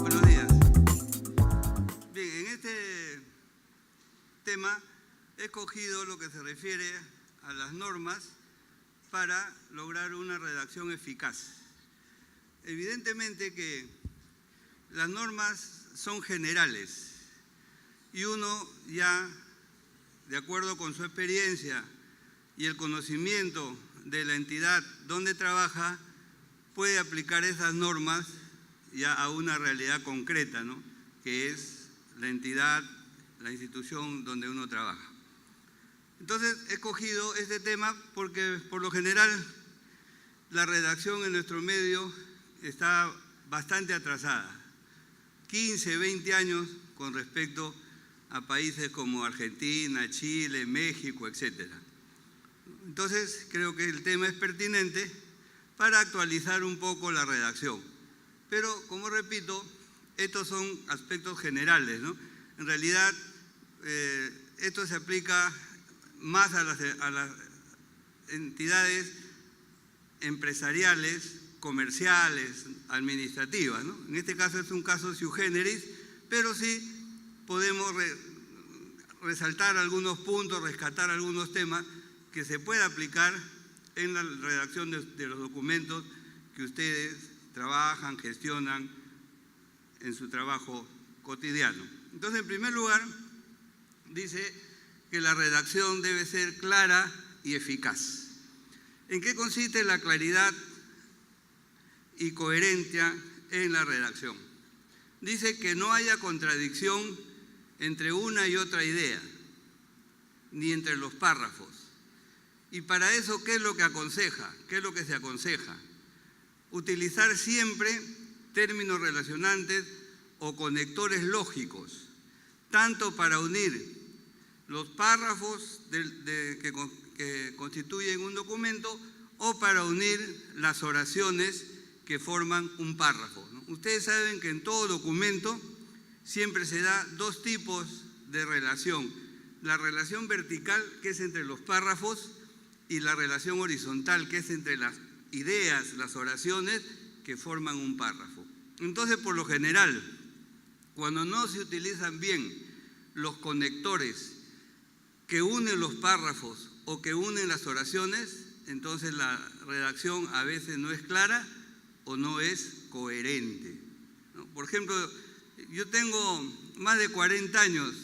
Buenos días. Bien, en este tema he escogido lo que se refiere a las normas para lograr una redacción eficaz. Evidentemente que las normas son generales y uno ya, de acuerdo con su experiencia y el conocimiento de la entidad donde trabaja, puede aplicar esas normas ya a una realidad concreta, ¿no?, que es la entidad, la institución donde uno trabaja. Entonces, he escogido este tema porque, por lo general, la redacción en nuestro medio está bastante atrasada, 15, 20 años con respecto a países como Argentina, Chile, México, etc. Entonces, creo que el tema es pertinente para actualizar un poco la redacción. Pero, como repito, estos son aspectos generales, ¿no? En realidad, esto se aplica más a las entidades empresariales, comerciales, administrativas, ¿no? En este caso es un caso sui generis, pero sí podemos resaltar algunos puntos, rescatar algunos temas que se puede aplicar en la redacción de los documentos que ustedes trabajan, gestionan en su trabajo cotidiano. Entonces, en primer lugar, dice que la redacción debe ser clara y eficaz. ¿En qué consiste la claridad y coherencia en la redacción? Dice que no haya contradicción entre una y otra idea, ni entre los párrafos. Y para eso, ¿qué es lo que aconseja? ¿Qué es lo que se aconseja? Utilizar siempre términos relacionantes o conectores lógicos, tanto para unir los párrafos que constituyen un documento o para unir las oraciones que forman un párrafo, ¿no? Ustedes saben que en todo documento siempre se da dos tipos de relación: la relación vertical, que es entre los párrafos, y la relación horizontal, que es entre las ideas, las oraciones que forman un párrafo. Entonces, por lo general, cuando no se utilizan bien los conectores que unen los párrafos o que unen las oraciones, entonces la redacción a veces no es clara o no es coherente, ¿no? Por ejemplo, yo tengo más de 40 años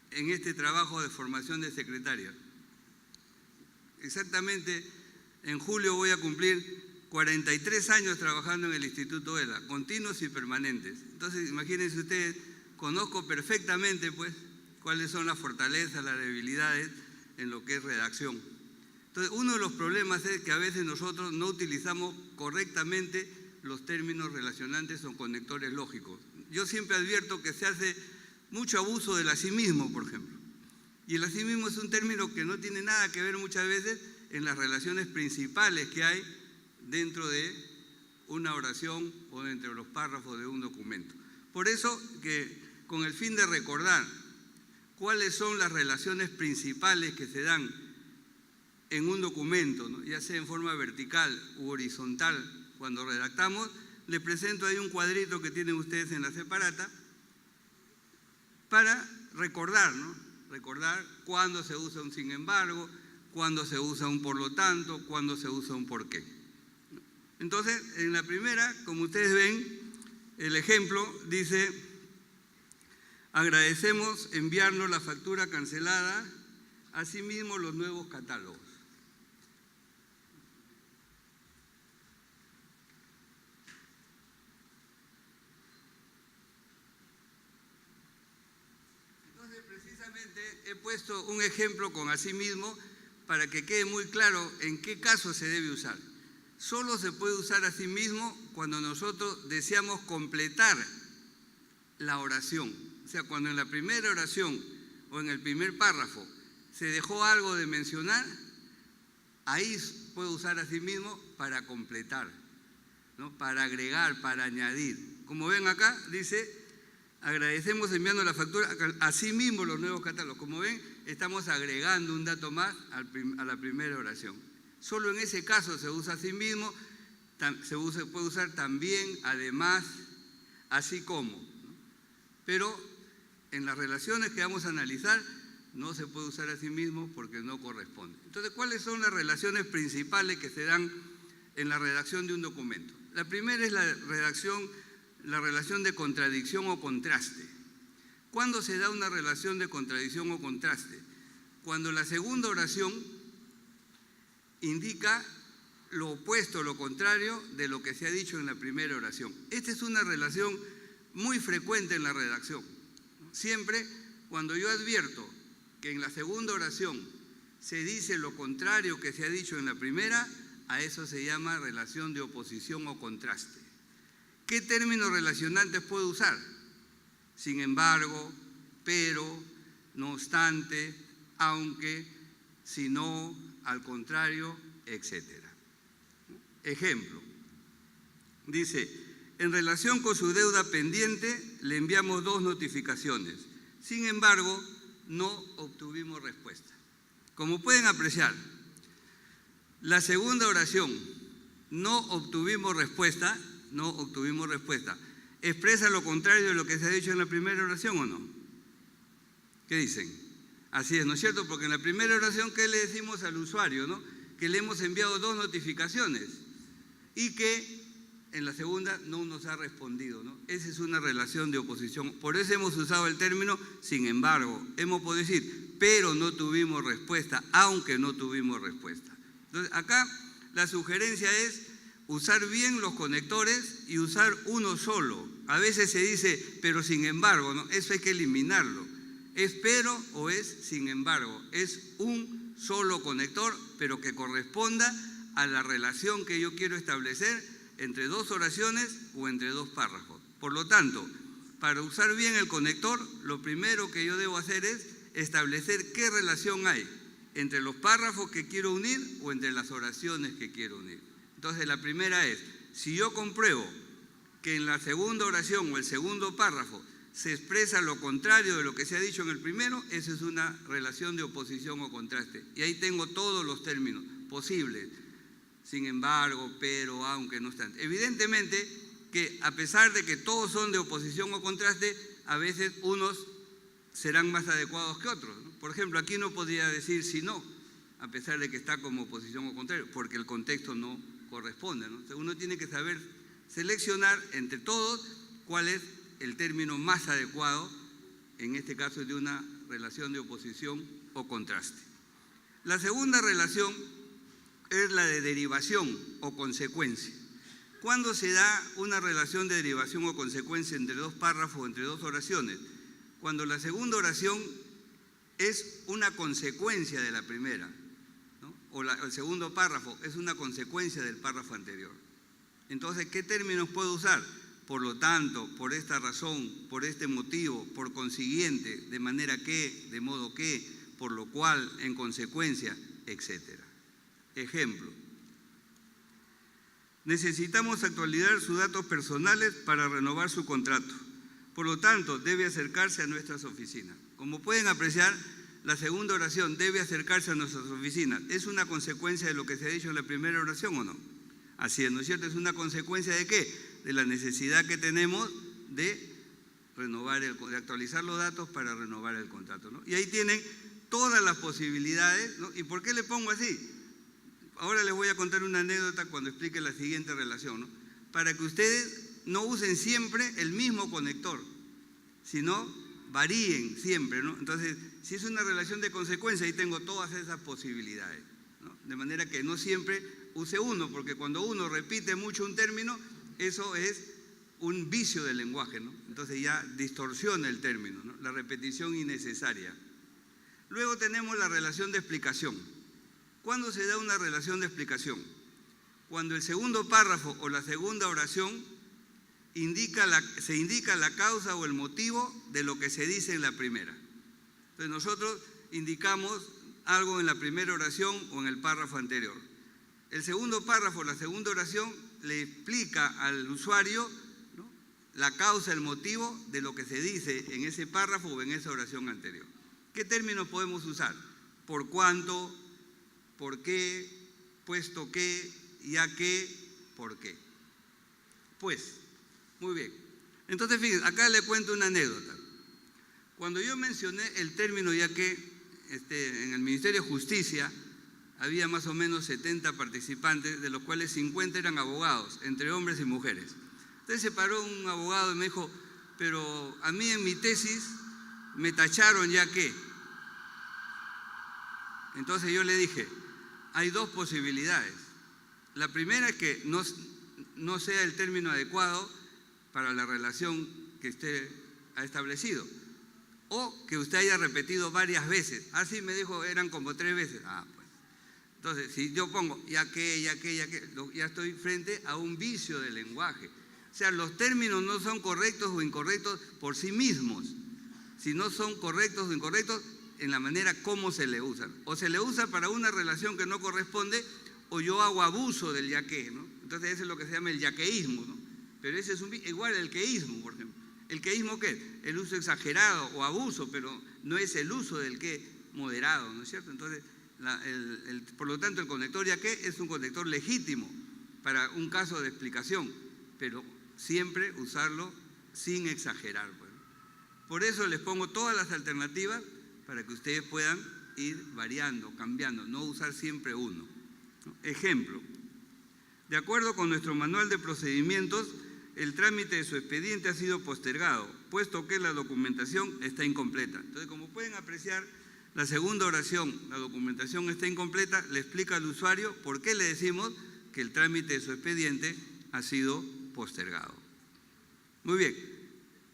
en este trabajo de formación de secretarias. Exactamente, en julio voy a cumplir 43 años trabajando en el Instituto ELA, continuos y permanentes. Entonces, imagínense ustedes, conozco perfectamente, pues, cuáles son las fortalezas, las debilidades en lo que es redacción. Entonces, uno de los problemas es que a veces nosotros no utilizamos correctamente los términos relacionantes o conectores lógicos. Yo siempre advierto que se hace mucho abuso del asimismo, por ejemplo. Y el asimismo es un término que no tiene nada que ver muchas veces en las relaciones principales que hay dentro de una oración o dentro de los párrafos de un documento. Por eso que, con el fin de recordar cuáles son las relaciones principales que se dan en un documento, ¿no?, ya sea en forma vertical u horizontal, cuando redactamos, le presento ahí un cuadrito que tienen ustedes en la separata para recordar, ¿no? Recordar cuándo se usa un sin embargo, cuándo se usa un por lo tanto, cuándo se usa un por qué. Entonces, en la primera, como ustedes ven, el ejemplo dice: agradecemos enviarnos la factura cancelada, asimismo los nuevos catálogos. Entonces, precisamente he puesto un ejemplo con asimismo para que quede muy claro en qué caso se debe usar. Solo se puede usar asimismo cuando nosotros deseamos completar la oración. O sea, cuando en la primera oración o en el primer párrafo se dejó algo de mencionar, ahí puede usar asimismo para completar, ¿no?, para agregar, para añadir. Como ven acá, dice: agradecemos enviando la factura, asimismo los nuevos catálogos. Como ven, estamos agregando un dato más a la primera oración. Solo en ese caso se usa asimismo, puede usar también, además, así como, ¿no? Pero en las relaciones que vamos a analizar no se puede usar asimismo porque no corresponde. Entonces, ¿cuáles son las relaciones principales que se dan en la redacción de un documento? La primera es la relación de contradicción o contraste. ¿Cuándo se da una relación de contradicción o contraste? Cuando la segunda oración indica lo opuesto, lo contrario de lo que se ha dicho en la primera oración. Esta es una relación muy frecuente en la redacción. Siempre cuando yo advierto que en la segunda oración se dice lo contrario que se ha dicho en la primera, a eso se llama relación de oposición o contraste. ¿Qué términos relacionantes puedo usar? Sin embargo, pero, no obstante, aunque, si no, al contrario, etc. Ejemplo, dice, en relación con su deuda pendiente le enviamos 2 notificaciones. Sin embargo, no obtuvimos respuesta. Como pueden apreciar, la segunda oración, no obtuvimos respuesta, ¿expresa lo contrario de lo que se ha dicho en la primera oración o no? ¿Qué dicen? Así es, ¿no es cierto? Porque en la primera oración, ¿qué le decimos al usuario, no? Que le hemos enviado 2 notificaciones y que en la segunda no nos ha respondido, ¿no? Esa es una relación de oposición. Por eso hemos usado el término sin embargo. Hemos podido decir, pero no tuvimos respuesta, aunque no tuvimos respuesta. Entonces, acá la sugerencia es usar bien los conectores y usar uno solo. A veces se dice, pero sin embargo, ¿no? Eso hay que eliminarlo. ¿Es pero o es sin embargo? Es un solo conector, pero que corresponda a la relación que yo quiero establecer entre 2 oraciones o entre 2 párrafos. Por lo tanto, para usar bien el conector, lo primero que yo debo hacer es establecer qué relación hay entre los párrafos que quiero unir o entre las oraciones que quiero unir. Entonces, la primera es, si yo compruebo que en la segunda oración o el segundo párrafo se expresa lo contrario de lo que se ha dicho en el primero, esa es una relación de oposición o contraste. Y ahí tengo todos los términos posibles. Sin embargo, pero, aunque, no obstante. Evidentemente que a pesar de que todos son de oposición o contraste, a veces unos serán más adecuados que otros, ¿no? Por ejemplo, aquí no podría decir si no, a pesar de que está como oposición o contrario, porque el contexto no corresponde, ¿no? Entonces, uno tiene que saber seleccionar entre todos cuál es el término más adecuado, en este caso de una relación de oposición o contraste. La segunda relación es la de derivación o consecuencia. ¿Cuándo se da una relación de derivación o consecuencia entre 2 párrafos o entre 2 oraciones? Cuando la segunda oración es una consecuencia de la primera, ¿no? O el segundo párrafo es una consecuencia del párrafo anterior. Entonces, ¿qué términos puedo usar? Por lo tanto, por esta razón, por este motivo, por consiguiente, de manera que, de modo que, por lo cual, en consecuencia, etcétera. Ejemplo, necesitamos actualizar sus datos personales para renovar su contrato. Por lo tanto, debe acercarse a nuestras oficinas. Como pueden apreciar, la segunda oración, debe acercarse a nuestras oficinas, ¿es una consecuencia de lo que se ha dicho en la primera oración o no? Así es, ¿no es cierto? ¿Es una consecuencia de qué? De la necesidad que tenemos de de actualizar los datos para renovar el contrato, ¿no? Y ahí tienen todas las posibilidades, ¿no? ¿Y por qué le pongo así? Ahora les voy a contar una anécdota cuando explique la siguiente relación, ¿no? Para que ustedes no usen siempre el mismo conector, sino varíen siempre, ¿no? Entonces, si es una relación de consecuencia, ahí tengo todas esas posibilidades, ¿no? De manera que no siempre use uno, porque cuando uno repite mucho un término, eso es un vicio del lenguaje, ¿no? Entonces ya distorsiona el término, ¿no? La repetición innecesaria. Luego tenemos la relación de explicación. ¿Cuándo se da una relación de explicación? Cuando el segundo párrafo o la segunda oración se indica la causa o el motivo de lo que se dice en la primera. Entonces nosotros indicamos algo en la primera oración o en el párrafo anterior. El segundo párrafo, la segunda oración, le explica al usuario, ¿no?, la causa, el motivo de lo que se dice en ese párrafo o en esa oración anterior. ¿Qué términos podemos usar? ¿Por cuánto? ¿Por qué? puesto que, ya que, ¿por qué? Pues, muy bien. Entonces, fíjense, acá le cuento una anécdota. Cuando yo mencioné el término ya que en el Ministerio de Justicia había más o menos 70 participantes, de los cuales 50 eran abogados, entre hombres y mujeres. Entonces se paró un abogado y me dijo, pero a mí en mi tesis me tacharon ya que. Entonces yo le dije, hay dos posibilidades. La primera es que no sea el término adecuado para la relación que usted ha establecido, o que usted haya repetido varias veces. Así me dijo, eran como 3 veces. Pues. Entonces, si yo pongo ya que, ya estoy frente a un vicio del lenguaje. O sea, los términos no son correctos o incorrectos por sí mismos, sino son correctos o incorrectos en la manera como se le usan. O se le usa para una relación que no corresponde, o yo hago abuso del ya que, ¿no? Entonces eso es lo que se llama el yaqueísmo, ¿no? Pero ese es igual el queísmo, por ejemplo. ¿El queísmo qué es? El uso exagerado o abuso, pero no es el uso del que moderado, ¿no es cierto? Entonces, por lo tanto, el conector ya que es un conector legítimo para un caso de explicación, pero siempre usarlo sin exagerar. Pues. Por eso les pongo todas las alternativas para que ustedes puedan ir variando, cambiando, no usar siempre uno. ¿No? Ejemplo, de acuerdo con nuestro manual de procedimientos, el trámite de su expediente ha sido postergado, puesto que la documentación está incompleta. Entonces, como pueden apreciar, la segunda oración, la documentación está incompleta, le explica al usuario por qué le decimos que el trámite de su expediente ha sido postergado. Muy bien,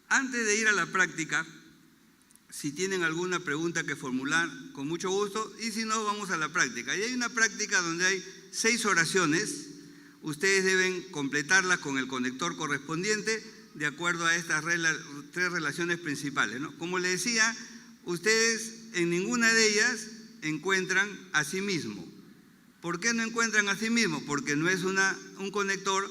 antes de ir a la práctica, si tienen alguna pregunta que formular, con mucho gusto, y si no, vamos a la práctica. Y hay una práctica donde hay 6 oraciones. Ustedes deben completarlas con el conector correspondiente de acuerdo a estas 3 relaciones principales, ¿no? Como les decía, ustedes en ninguna de ellas encuentran a sí mismo. ¿Por qué no encuentran a sí mismo? Porque no es un conector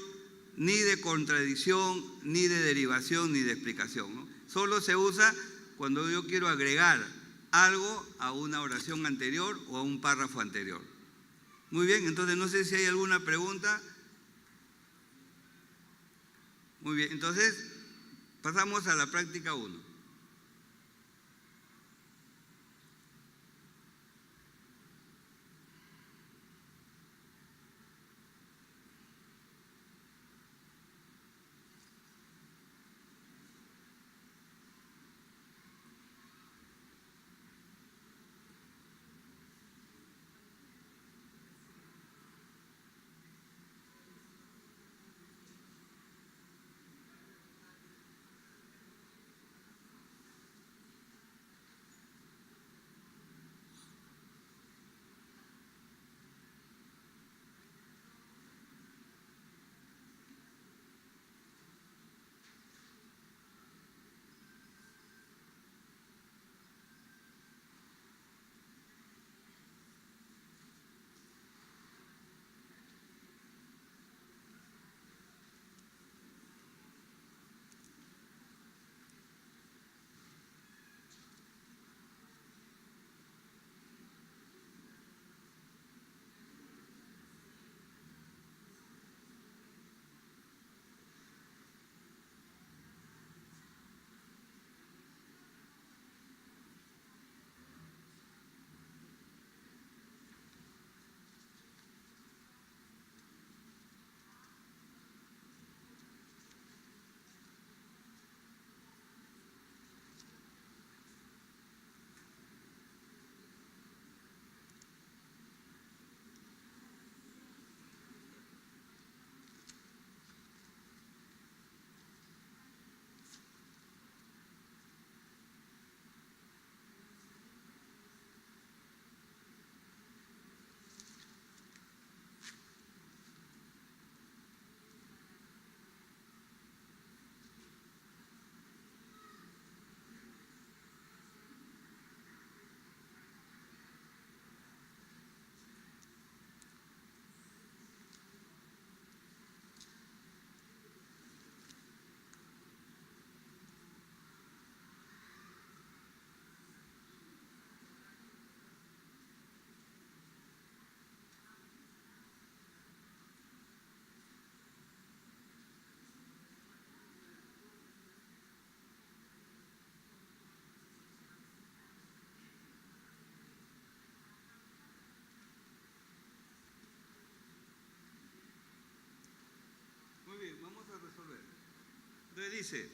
ni de contradicción, ni de derivación, ni de explicación, ¿no? Solo se usa cuando yo quiero agregar algo a una oración anterior o a un párrafo anterior. Muy bien, entonces no sé si hay alguna pregunta. Muy bien, entonces pasamos a la práctica 1. dice,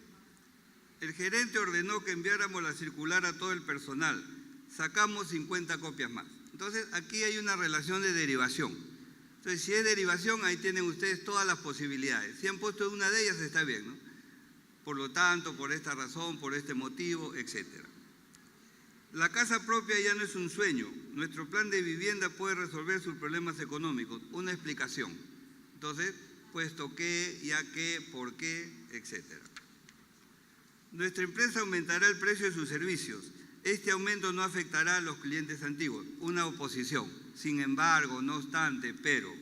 el gerente ordenó que enviáramos la circular a todo el personal. Sacamos 50 copias más. Entonces, aquí hay una relación de derivación. Entonces, si es derivación, ahí tienen ustedes todas las posibilidades. Si han puesto una de ellas, está bien, ¿no? Por lo tanto, por esta razón, por este motivo, etc. La casa propia ya no es un sueño. Nuestro plan de vivienda puede resolver sus problemas económicos. Una explicación. Entonces, puesto que, ya que, por qué, etc. Nuestra empresa aumentará el precio de sus servicios. Este aumento no afectará a los clientes antiguos. Una oposición. Sin embargo, no obstante, pero.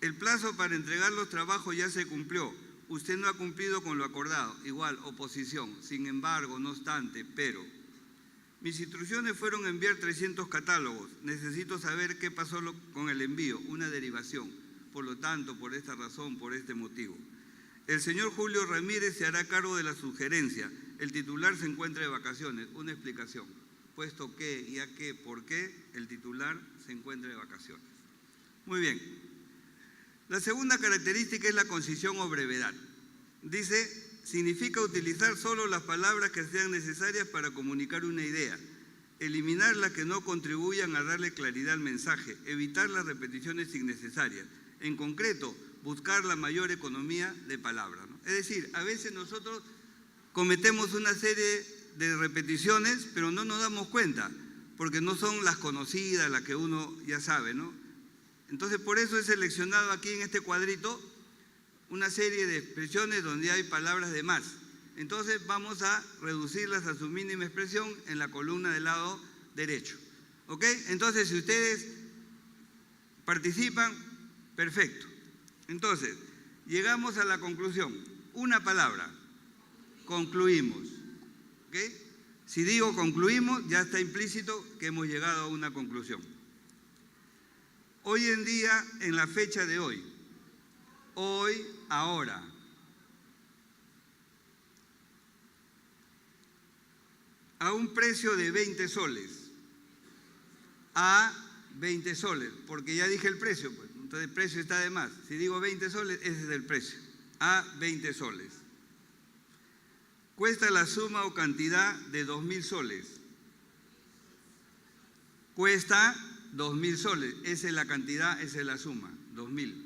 El plazo para entregar los trabajos ya se cumplió. Usted no ha cumplido con lo acordado. Igual, oposición. Sin embargo, no obstante, pero. Mis instrucciones fueron enviar 300 catálogos. Necesito saber qué pasó con el envío. Una derivación. Por lo tanto, por esta razón, por este motivo. El señor Julio Ramírez se hará cargo de la sugerencia. El titular se encuentra de vacaciones. Una explicación. Puesto que, ya que, por qué, el titular se encuentra de vacaciones. Muy bien. La segunda característica es la concisión o brevedad. Dice, significa utilizar solo las palabras que sean necesarias para comunicar una idea, eliminar las que no contribuyan a darle claridad al mensaje, evitar las repeticiones innecesarias. En concreto, buscar la mayor economía de palabras, ¿no? Es decir, a veces nosotros cometemos una serie de repeticiones, pero no nos damos cuenta, porque no son las conocidas, las que uno ya sabe, ¿no? Entonces, por eso he seleccionado aquí en este cuadrito una serie de expresiones donde hay palabras de más. Entonces, vamos a reducirlas a su mínima expresión en la columna del lado derecho. ¿Ok? Entonces, si ustedes participan, perfecto. Entonces, llegamos a la conclusión. Una palabra. Concluimos. ¿Ok? Si digo concluimos, ya está implícito que hemos llegado a una conclusión. Hoy en día, en la fecha de hoy, ahora, a un precio de 20 soles, a 20 soles, porque ya dije el precio, pues, entonces el precio está de más. Si digo 20 soles, ese es el precio, a 20 soles. Cuesta la suma o cantidad de 2.000 soles. Cuesta 2.000 soles, esa es la cantidad, esa es la suma, 2.000.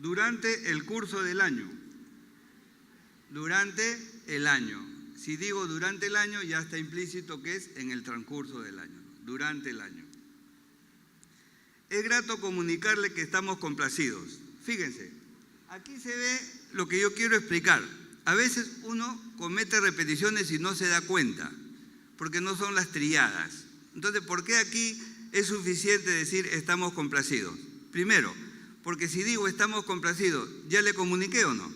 Durante el curso del año. Durante el año. Si digo durante el año, ya está implícito que es en el transcurso del año. Durante el año. Es grato comunicarle que estamos complacidos. Fíjense, aquí se ve lo que yo quiero explicar. A veces uno comete repeticiones y no se da cuenta, porque no son las trilladas. Entonces, ¿por qué aquí es suficiente decir estamos complacidos? Primero, porque si digo estamos complacidos, ¿ya le comuniqué o no?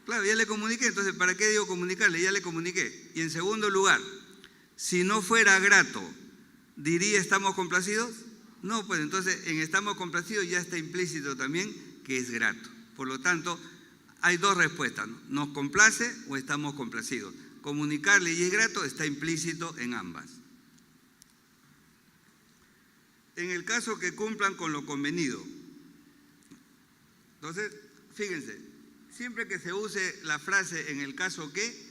Claro, ya le comuniqué, entonces ¿para qué digo comunicarle? Ya le comuniqué. Y en segundo lugar, si no fuera grato, ¿diría estamos complacidos? No, pues entonces en estamos complacidos ya está implícito también que es grato. Por lo tanto, hay dos respuestas, ¿no? ¿Nos complace o estamos complacidos? Comunicarle y es grato está implícito en ambas. En el caso que cumplan con lo convenido. Entonces, fíjense, siempre que se use la frase en el caso que,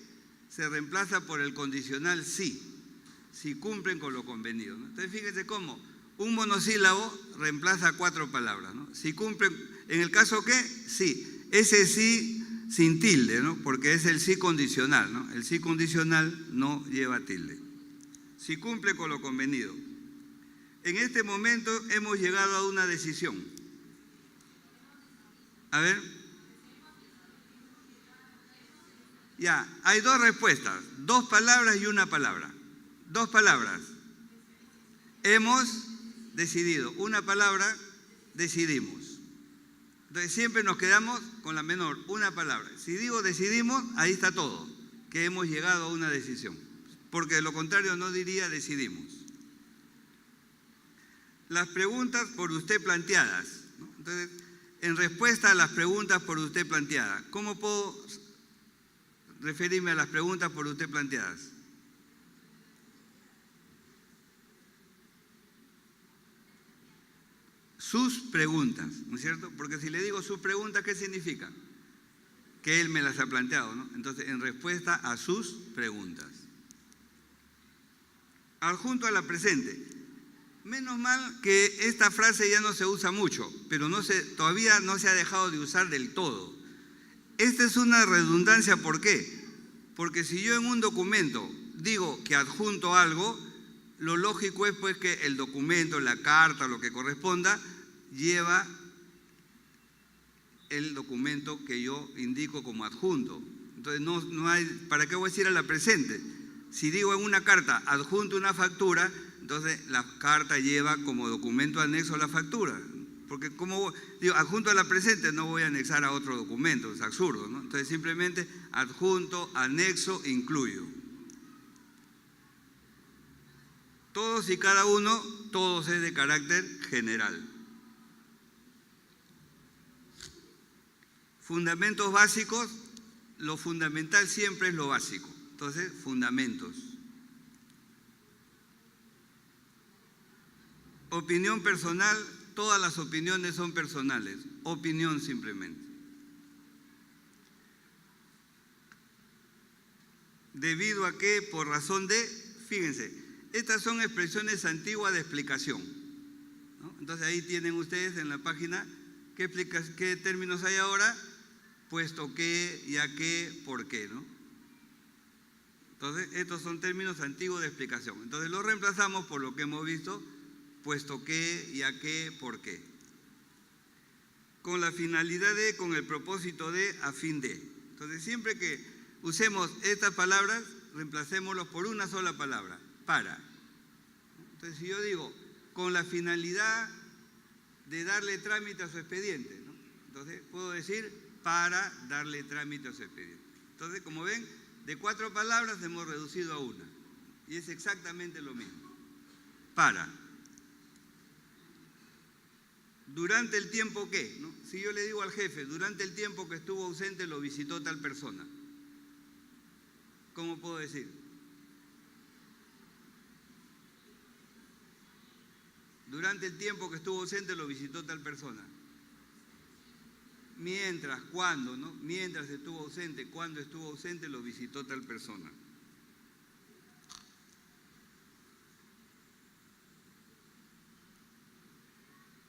se reemplaza por el condicional sí, si cumplen con lo convenido, ¿no? Entonces, fíjense cómo un monosílabo reemplaza 4 palabras, ¿no? Si cumplen, en el caso que, sí, ese sí sin tilde, ¿no? Porque es el sí condicional, ¿no? El sí condicional no lleva tilde. Si cumple con lo convenido. En este momento hemos llegado a una decisión. A ver. Ya, hay dos respuestas, 2 palabras y una palabra. 2 palabras. Hemos decidido. Una palabra, decidimos. Entonces siempre nos quedamos con la menor, una palabra. Si digo decidimos, ahí está todo, que hemos llegado a una decisión. Porque de lo contrario no diría decidimos. Las preguntas por usted planteadas, ¿no? Entonces, en respuesta a las preguntas por usted planteadas, ¿cómo puedo referirme a las preguntas por usted planteadas? sus preguntas, ¿no es cierto? Porque si le digo sus preguntas, ¿qué significa? Que él me las ha planteado, ¿no? Entonces, en respuesta a sus preguntas. Adjunto a la presente. Menos mal que esta frase ya no se usa mucho, pero todavía no se ha dejado de usar del todo. Esta es una redundancia, ¿por qué? Porque si yo en un documento digo que adjunto algo, lo lógico es pues que el documento, la carta, lo que corresponda, lleva el documento que yo indico como adjunto. Entonces no hay, ¿para qué voy a decir a la presente? Si digo en una carta adjunto una factura, entonces la carta lleva como documento anexo la factura. Porque como digo, adjunto a la presente no voy a anexar a otro documento, es absurdo, ¿no? Entonces simplemente adjunto, anexo, incluyo. Todos y cada uno, todos es de carácter general. Fundamentos básicos, lo fundamental siempre es lo básico. Entonces, fundamentos. Opinión personal, todas las opiniones son personales. Opinión simplemente. Debido a que, por razón de, fíjense, estas son expresiones antiguas de explicación, ¿no? Entonces ahí tienen ustedes en la página qué términos hay ahora, puesto que, ya que, por qué, ¿no? Entonces estos son términos antiguos de explicación. Entonces los reemplazamos por lo que hemos visto, puesto que, ya que, por qué. Con la finalidad de, con el propósito de, a fin de. Entonces siempre que usemos estas palabras, reemplacémoslos por una sola palabra. Para. Entonces, si yo digo, con la finalidad de darle trámite a su expediente, ¿no? Entonces, puedo decir, para darle trámite a su expediente. Entonces, como ven, de 4 palabras hemos reducido a una. Y es exactamente lo mismo. Para. Durante el tiempo que, ¿no? Si yo le digo al jefe, durante el tiempo que estuvo ausente lo visitó tal persona, ¿cómo puedo decir? Durante el tiempo que estuvo ausente lo visitó tal persona. Mientras, ¿cuándo? ¿No? Mientras estuvo ausente, cuando estuvo ausente lo visitó tal persona.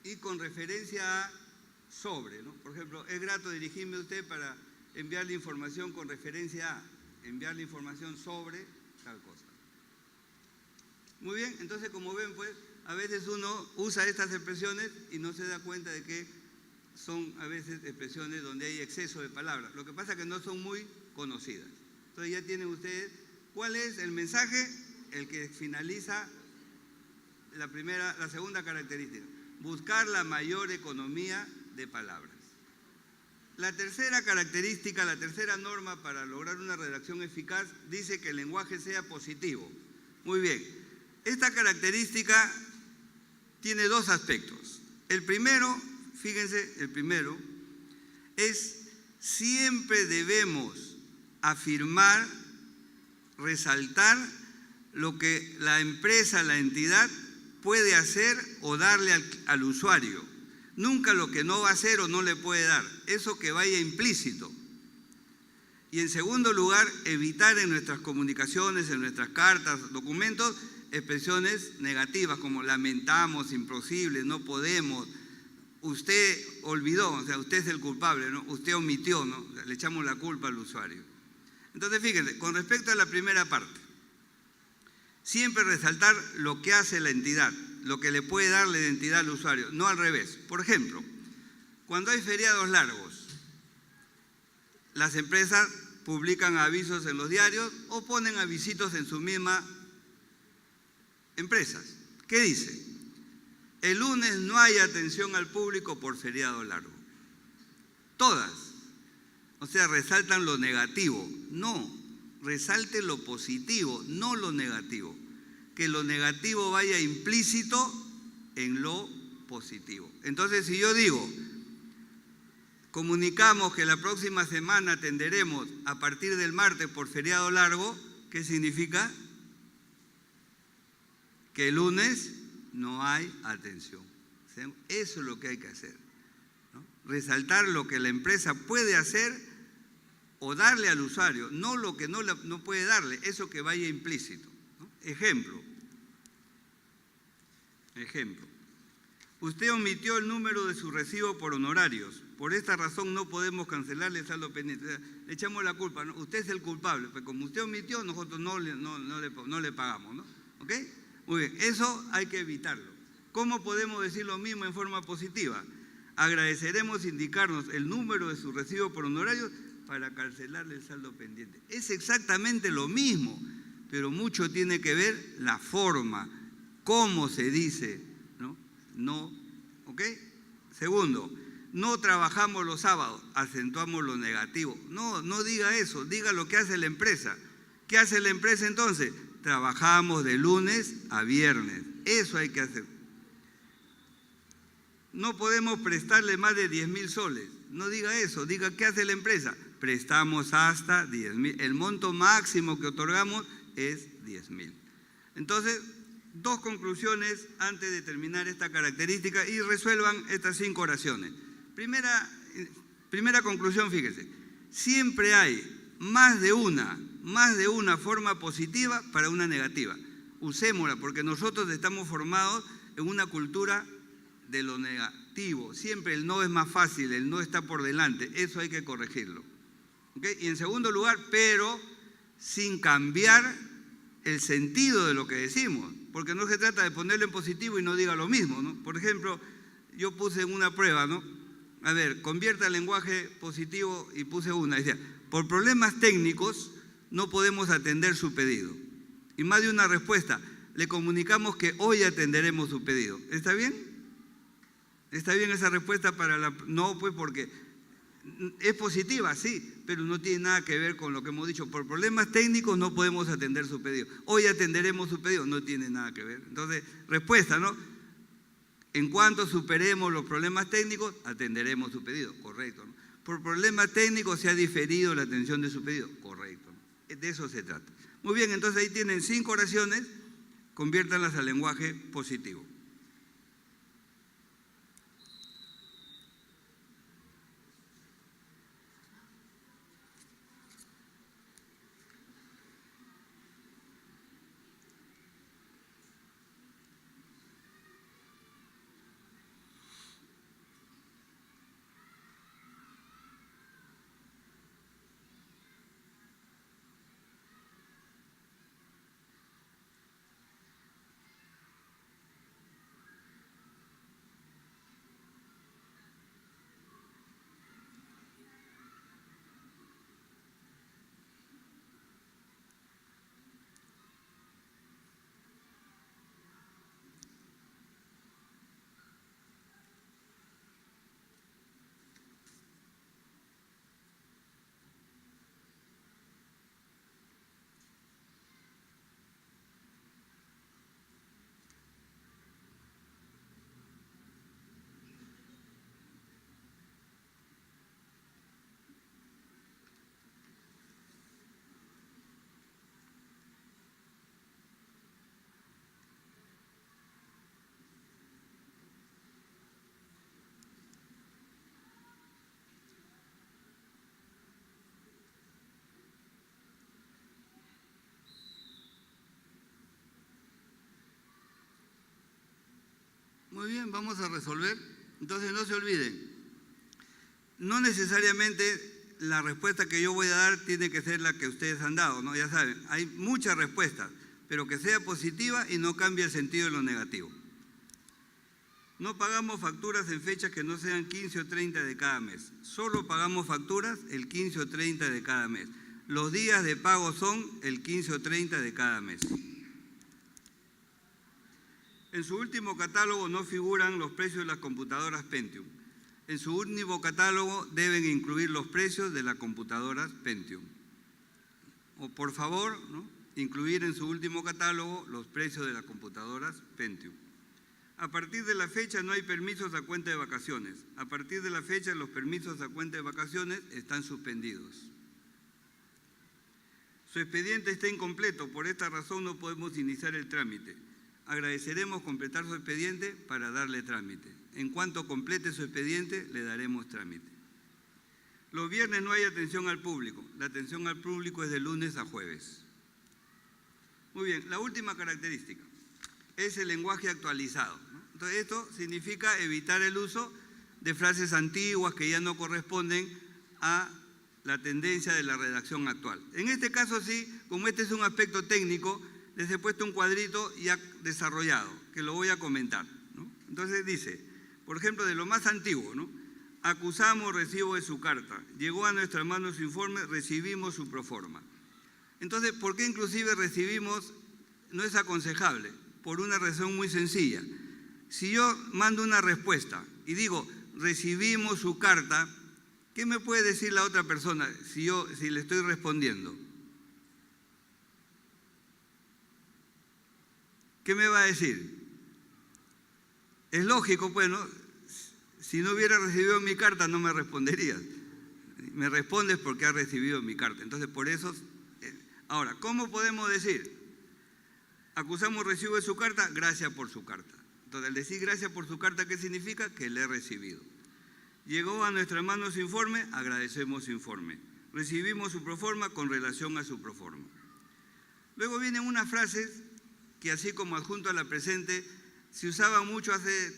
Y con referencia a sobre, ¿no? Por ejemplo, es grato dirigirme a usted para enviarle información con referencia a, enviarle información sobre tal cosa. Muy bien, entonces como ven, pues, a veces uno usa estas expresiones y no se da cuenta de que son a veces expresiones donde hay exceso de palabras. Lo que pasa es que no son muy conocidas. Entonces ya tienen ustedes cuál es el mensaje, el que finaliza la segunda característica. Buscar la mayor economía de palabras. La tercera característica, la tercera norma para lograr una redacción eficaz dice que el lenguaje sea positivo. Muy bien, esta característica tiene 2 aspectos. El primero, fíjense, el primero es siempre debemos afirmar, resaltar lo que la empresa, la entidad puede hacer o darle al usuario. Nunca lo que no va a hacer o no le puede dar, eso que vaya implícito. Y en segundo lugar, evitar en nuestras comunicaciones, en nuestras cartas, documentos, expresiones negativas como lamentamos, imposible, no podemos, usted olvidó, o sea, usted es el culpable, ¿no? Usted omitió, ¿no? O sea, le echamos la culpa al usuario. Entonces, fíjense, con respecto a la primera parte, siempre resaltar lo que hace la entidad, lo que le puede dar la identidad al usuario, no al revés. Por ejemplo, cuando hay feriados largos, las empresas publican avisos en los diarios o ponen avisitos en su misma empresas. ¿Qué dice? El lunes no hay atención al público por feriado largo. Todas. O sea, resaltan lo negativo. No, resalte lo positivo, no lo negativo. Que lo negativo vaya implícito en lo positivo. Entonces, si yo digo, comunicamos que la próxima semana atenderemos a partir del martes por feriado largo, ¿qué significa? Que el lunes no hay atención. Eso es lo que hay que hacer, ¿no? Resaltar lo que la empresa puede hacer o darle al usuario, no lo que no puede darle, eso que vaya implícito, ¿no? Ejemplo. Usted omitió el número de su recibo por honorarios. Por esta razón no podemos cancelarle el saldo pendiente. O sea, le echamos la culpa, ¿no? Usted es el culpable, pero como usted omitió, nosotros no le pagamos, ¿no? ¿Ok? Muy bien, eso hay que evitarlo. ¿Cómo podemos decir lo mismo en forma positiva? Agradeceremos indicarnos el número de su recibo por honorarios para cancelarle el saldo pendiente. Es exactamente lo mismo, pero mucho tiene que ver la forma, cómo se dice, ¿no? No, ¿ok? Segundo, no trabajamos los sábados, acentuamos lo negativo. No diga eso, diga lo que hace la empresa. ¿Qué hace la empresa entonces? Trabajamos de lunes a viernes, eso hay que hacer. No podemos prestarle más de 10.000 soles, no diga eso, diga ¿qué hace la empresa? Prestamos hasta 10.000, el monto máximo que otorgamos es 10.000. Entonces, dos conclusiones antes de terminar esta característica y resuelvan estas 5 oraciones. Primera conclusión, fíjese, siempre hay más de una forma positiva para una negativa. Usémosla porque nosotros estamos formados en una cultura de lo negativo. Siempre el no es más fácil, el no está por delante, eso hay que corregirlo. ¿Okay? Y en segundo lugar, pero sin cambiar el sentido de lo que decimos, porque no se trata de ponerlo en positivo y no diga lo mismo, ¿no? Por ejemplo, yo puse en una prueba, ¿no? A ver, convierta el lenguaje positivo y puse una, decía, por problemas técnicos no podemos atender su pedido. Y más de una respuesta, le comunicamos que hoy atenderemos su pedido. ¿Está bien? ¿Está bien esa respuesta para la...? No, pues porque es positiva, sí, pero no tiene nada que ver con lo que hemos dicho. Por problemas técnicos no podemos atender su pedido. Hoy atenderemos su pedido, no tiene nada que ver. Entonces, respuesta, ¿no? En cuanto superemos los problemas técnicos, atenderemos su pedido, correcto, ¿no? Por problemas técnicos se ha diferido la atención de su pedido, correcto, ¿no? De eso se trata. Muy bien, entonces ahí tienen 5 oraciones, conviértanlas al lenguaje positivo. Muy bien, vamos a resolver. Entonces no se olviden, no necesariamente la respuesta que yo voy a dar tiene que ser la que ustedes han dado, ¿no? Ya saben, hay muchas respuestas, pero que sea positiva y no cambie el sentido de lo negativo. No pagamos facturas en fechas que no sean 15 o 30 de cada mes. Solo pagamos facturas el 15 o 30 de cada mes. Los días de pago son el 15 o 30 de cada mes. En su último catálogo no figuran los precios de las computadoras Pentium. En su último catálogo deben incluir los precios de las computadoras Pentium. O por favor, ¿no?, incluir en su último catálogo los precios de las computadoras Pentium. A partir de la fecha no hay permisos a cuenta de vacaciones. A partir de la fecha los permisos a cuenta de vacaciones están suspendidos. Su expediente está incompleto, por esta razón no podemos iniciar el trámite. Agradeceremos completar su expediente para darle trámite. En cuanto complete su expediente, le daremos trámite. Los viernes no hay atención al público. La atención al público es de lunes a jueves. Muy bien, la última característica es el lenguaje actualizado, ¿no? Entonces, esto significa evitar el uso de frases antiguas que ya no corresponden a la tendencia de la redacción actual. En este caso sí, como este es un aspecto técnico, les he puesto un cuadrito ya desarrollado, que lo voy a comentar, ¿no? Entonces dice, por ejemplo, de lo más antiguo, ¿no? Acusamos recibo de su carta, llegó a nuestras manos su informe, recibimos su proforma. Entonces, ¿por qué inclusive recibimos? No es aconsejable, por una razón muy sencilla. Si yo mando una respuesta y digo, recibimos su carta, ¿qué me puede decir la otra persona si le estoy respondiendo? ¿Qué me va a decir? Es lógico, pues, ¿no? Si no hubiera recibido mi carta, no me responderías. Me respondes porque has recibido mi carta. Entonces, por eso... Ahora, ¿cómo podemos decir? Acusamos recibo de su carta, gracias por su carta. Entonces, al decir gracias por su carta, ¿qué significa? Que le he recibido. Llegó a nuestras manos su informe, agradecemos su informe. Recibimos su proforma con relación a su proforma. Luego vienen unas frases que, así como adjunto a la presente, se usaban mucho hace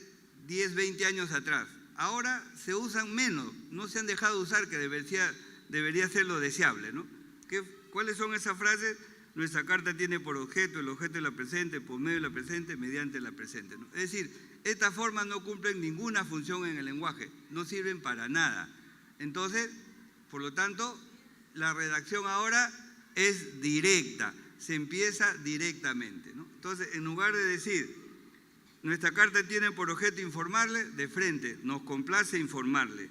10, 20 años atrás. Ahora se usan menos, no se han dejado de usar, que debería ser lo deseable, ¿no? ¿Cuáles son esas frases? Nuestra carta tiene por objeto el objeto de la presente, por medio de la presente, mediante la presente, ¿no? Es decir, estas formas no cumplen ninguna función en el lenguaje, no sirven para nada. Entonces, por lo tanto, la redacción ahora es directa, se empieza directamente, ¿no? Entonces, en lugar de decir, nuestra carta tiene por objeto informarle, de frente, nos complace informarle.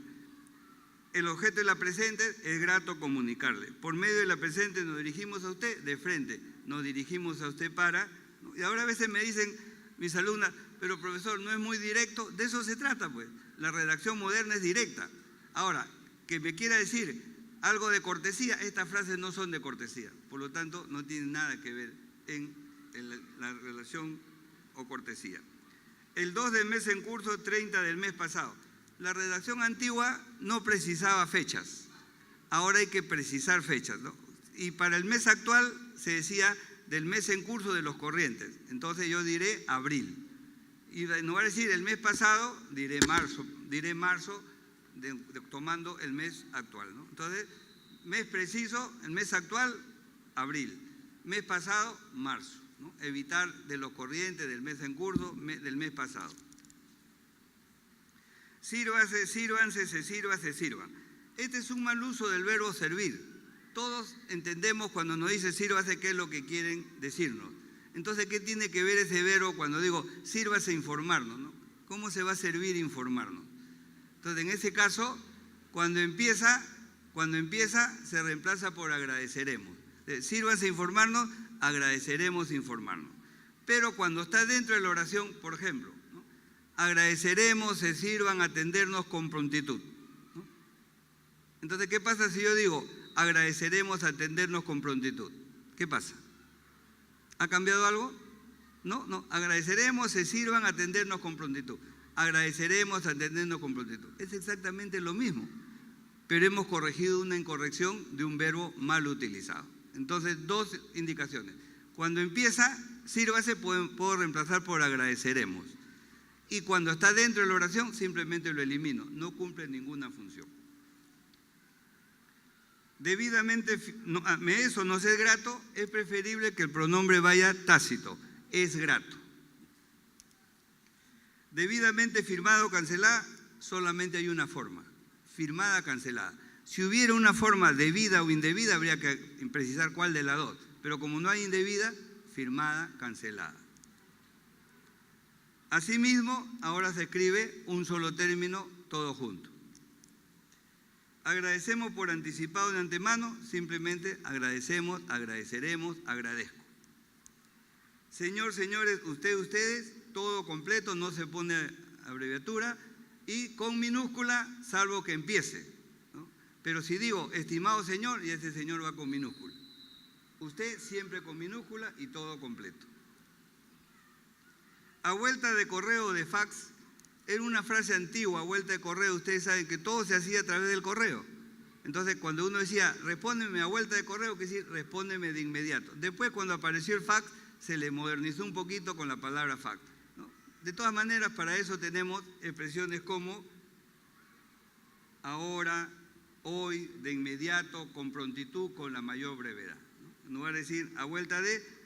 El objeto de la presente es grato comunicarle. Por medio de la presente nos dirigimos a usted, de frente, nos dirigimos a usted para... Y ahora a veces me dicen mis alumnas, pero profesor, ¿no es muy directo? De eso se trata, pues. La redacción moderna es directa. Ahora, que me quiera decir algo de cortesía, estas frases no son de cortesía. Por lo tanto, no tienen nada que ver en la relación o cortesía. El 2 del mes en curso, 30 del mes pasado. La redacción antigua no precisaba fechas, ahora hay que precisar fechas, ¿no? Y para el mes actual se decía del mes en curso de los corrientes, entonces yo diré abril. Y en lugar de decir el mes pasado, diré marzo tomando el mes actual, ¿no? Entonces, mes preciso, el mes actual, abril, mes pasado, marzo, ¿no? Evitar de los corrientes, del mes en curso, del mes pasado. Sírvase, sírvanse, se sirva, se sirvan. Este es un mal uso del verbo servir. Todos entendemos cuando nos dice sírvase qué es lo que quieren decirnos. Entonces, ¿qué tiene que ver ese verbo cuando digo sírvase informarnos, ¿no? ¿Cómo se va a servir informarnos? Entonces, en ese caso, cuando empieza se reemplaza por agradeceremos. Sírvase informarnos, agradeceremos informarnos. Pero cuando está dentro de la oración, por ejemplo, agradeceremos, se sirvan, atendernos con prontitud, ¿no? Entonces, ¿qué pasa si yo digo agradeceremos, atendernos con prontitud? ¿Qué pasa? ¿Ha cambiado algo? No, agradeceremos, se sirvan, atendernos con prontitud. Agradeceremos, atendernos con prontitud. Es exactamente lo mismo, pero hemos corregido una incorrección de un verbo mal utilizado. Entonces, dos indicaciones. Cuando empieza, sírvase, puedo reemplazar por agradeceremos. Y cuando está dentro de la oración, simplemente lo elimino. No cumple ninguna función. Debidamente, eso no es grato, es preferible que el pronombre vaya tácito. Es grato. Debidamente firmado o cancelada, solamente hay una forma. Firmada, cancelada. Si hubiera una forma debida o indebida, habría que precisar cuál de las dos. Pero como no hay indebida, firmada, cancelada. Asimismo, ahora se escribe un solo término, todo junto. Agradecemos por anticipado de antemano, simplemente agradecemos, agradeceremos, agradezco. Señor, señores, ustedes, todo completo, no se pone abreviatura y con minúscula, salvo que empiece, ¿no? Pero si digo, estimado señor, y ese señor va con minúscula. Usted siempre con minúscula y todo completo. a vuelta de correo o de fax era una frase antigua, a vuelta de correo. Ustedes saben que todo se hacía a través del correo. Entonces, cuando uno decía, respóndeme a vuelta de correo, quiere decir, respóndeme de inmediato. Después, cuando apareció el fax, se le modernizó un poquito con la palabra fax, ¿no? De todas maneras, para eso tenemos expresiones como ahora, hoy, de inmediato, con prontitud, con la mayor brevedad, ¿no? En lugar de decir a vuelta de,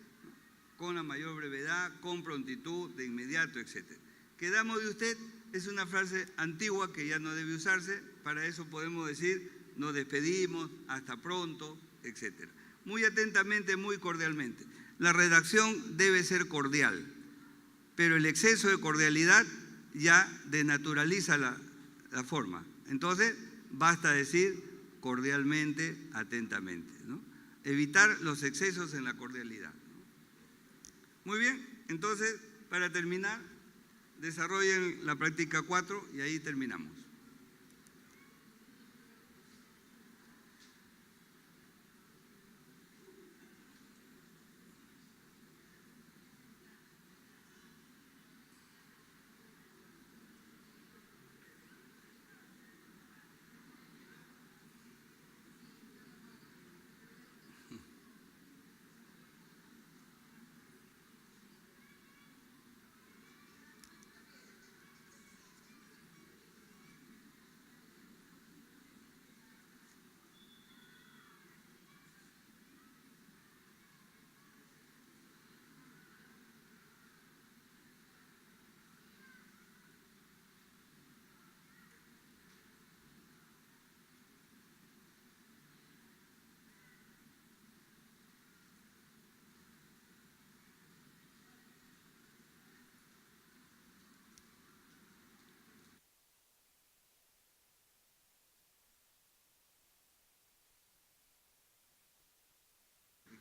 con la mayor brevedad, con prontitud, de inmediato, etc. Quedamos de usted es una frase antigua que ya no debe usarse. Para eso podemos decir nos despedimos, hasta pronto, etc. Muy atentamente, muy cordialmente. La redacción debe ser cordial, pero el exceso de cordialidad ya denaturaliza la forma. Entonces, basta decir cordialmente, atentamente, ¿no? Evitar los excesos en la cordialidad, ¿no? Muy bien, entonces, para terminar, desarrollen la práctica 4 y ahí terminamos.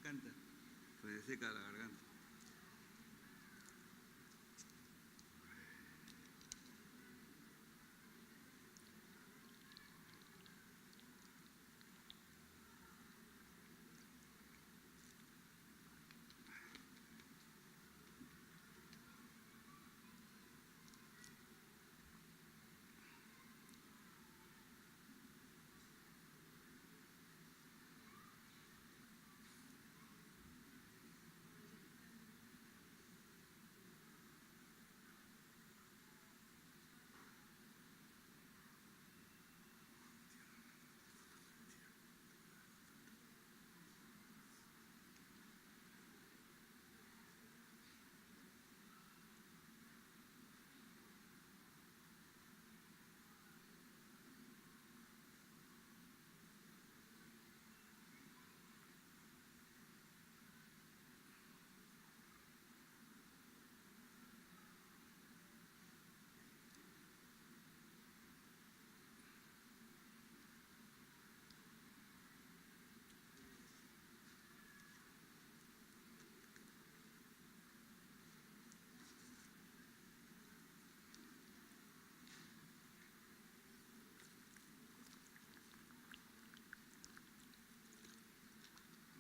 Canta, pues se seca la garganta.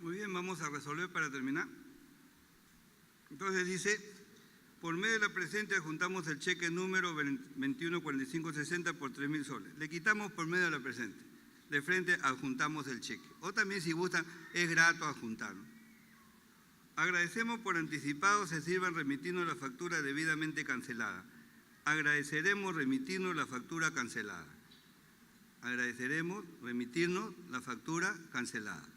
Muy bien, vamos a resolver para terminar. Entonces dice, por medio de la presente adjuntamos el cheque número 214560 por 3.000 soles. Le quitamos por medio de la presente. De frente adjuntamos el cheque. O también, si gustan, es grato adjuntar, ¿no? Agradecemos por anticipado se sirvan remitirnos la factura debidamente cancelada. Agradeceremos remitirnos la factura cancelada. Agradeceremos remitirnos la factura cancelada.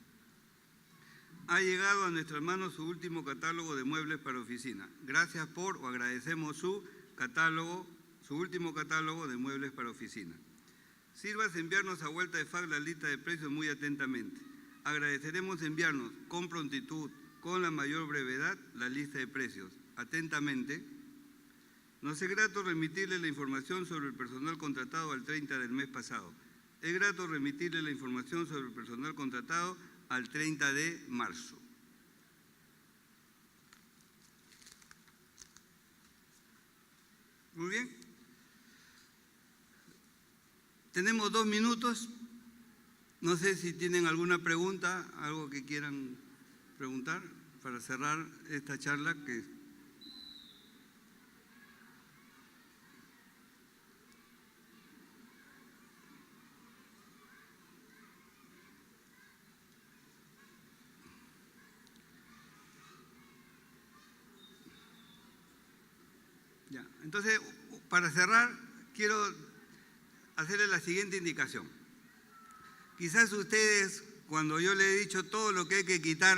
Ha llegado a nuestras manos su último catálogo de muebles para oficina. Gracias por o agradecemos su último catálogo de muebles para oficina. Sírvase enviarnos a vuelta de fax la lista de precios muy atentamente. Agradeceremos enviarnos con prontitud, con la mayor brevedad, la lista de precios. Atentamente. Nos es grato remitirle la información sobre el personal contratado al 30 del mes pasado. Es grato remitirle la información sobre el personal contratado al 30 de marzo. Muy bien. Tenemos 2 minutos. No sé si tienen alguna pregunta, algo que quieran preguntar para cerrar esta charla que Entonces, para cerrar, quiero hacerles la siguiente indicación. Quizás ustedes, cuando yo le he dicho todo lo que hay que quitar,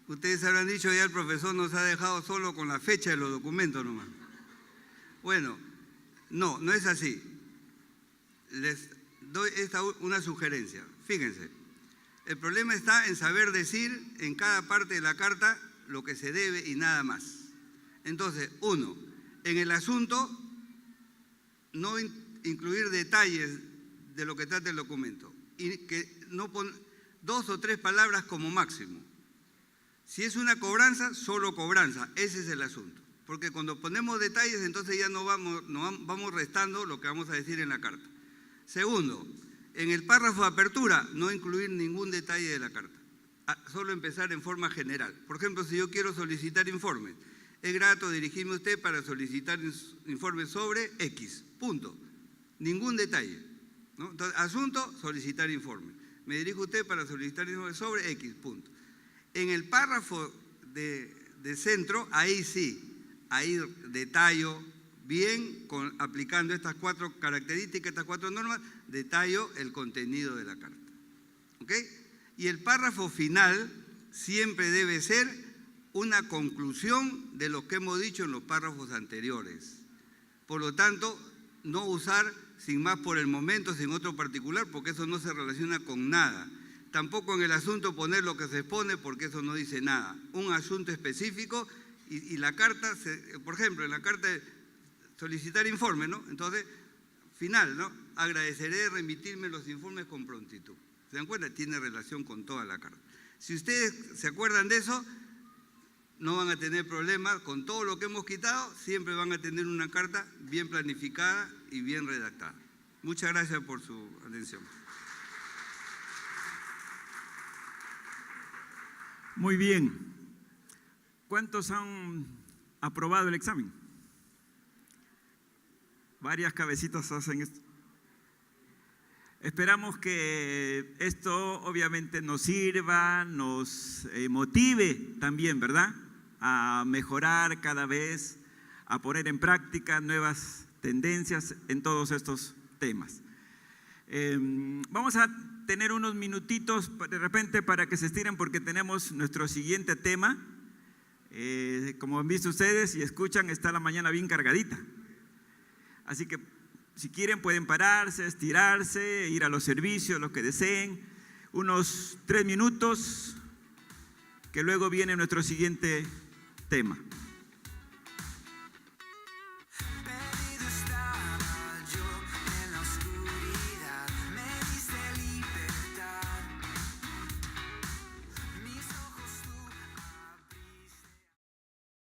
ustedes habrán dicho ya el profesor nos ha dejado solo con la fecha de los documentos nomás. Bueno, no es así. Les doy una sugerencia. Fíjense, el problema está en saber decir en cada parte de la carta lo que se debe y nada más. Entonces, uno, en el asunto, no incluir detalles de lo que trata el documento y que no poner 2 o 3 palabras como máximo. Si es una cobranza, solo cobranza, ese es el asunto. Porque cuando ponemos detalles, entonces ya vamos restando lo que vamos a decir en la carta. Segundo, en el párrafo de apertura, no incluir ningún detalle de la carta, solo empezar en forma general. Por ejemplo, si yo quiero solicitar informes, es grato dirigirme a usted para solicitar informes sobre X, punto. Ningún detalle, ¿no? Entonces, asunto, solicitar informe. Me dirijo a usted para solicitar informe sobre X, punto. En el párrafo de centro, ahí sí, ahí detallo bien, aplicando estas 4 características, estas 4 normas, detallo el contenido de la carta. ¿Ok? Y el párrafo final siempre debe ser una conclusión de lo que hemos dicho en los párrafos anteriores. Por lo tanto, no usar sin más por el momento, sin otro particular, porque eso no se relaciona con nada. Tampoco en el asunto poner lo que se expone, porque eso no dice nada. Un asunto específico y la carta, por ejemplo, en la carta de solicitar informe, ¿no? Entonces, final, ¿no? Agradeceré remitirme los informes con prontitud. ¿Se dan cuenta? Tiene relación con toda la carta. Si ustedes se acuerdan de eso, no van a tener problemas con todo lo que hemos quitado, siempre van a tener una carta bien planificada y bien redactada. Muchas gracias por su atención. Muy bien. ¿Cuántos han aprobado el examen? Varias cabecitas hacen esto. Esperamos que esto obviamente nos sirva, nos motive también, ¿verdad?, a mejorar cada vez, a poner en práctica nuevas tendencias en todos estos temas. Vamos a tener unos minutitos de repente para que se estiren, porque tenemos nuestro siguiente tema. Como han visto ustedes y escuchan, está la mañana bien cargadita. Así que si quieren pueden pararse, estirarse, ir a los servicios, los que deseen. Unos 3 minutos, que luego viene nuestro siguiente tema.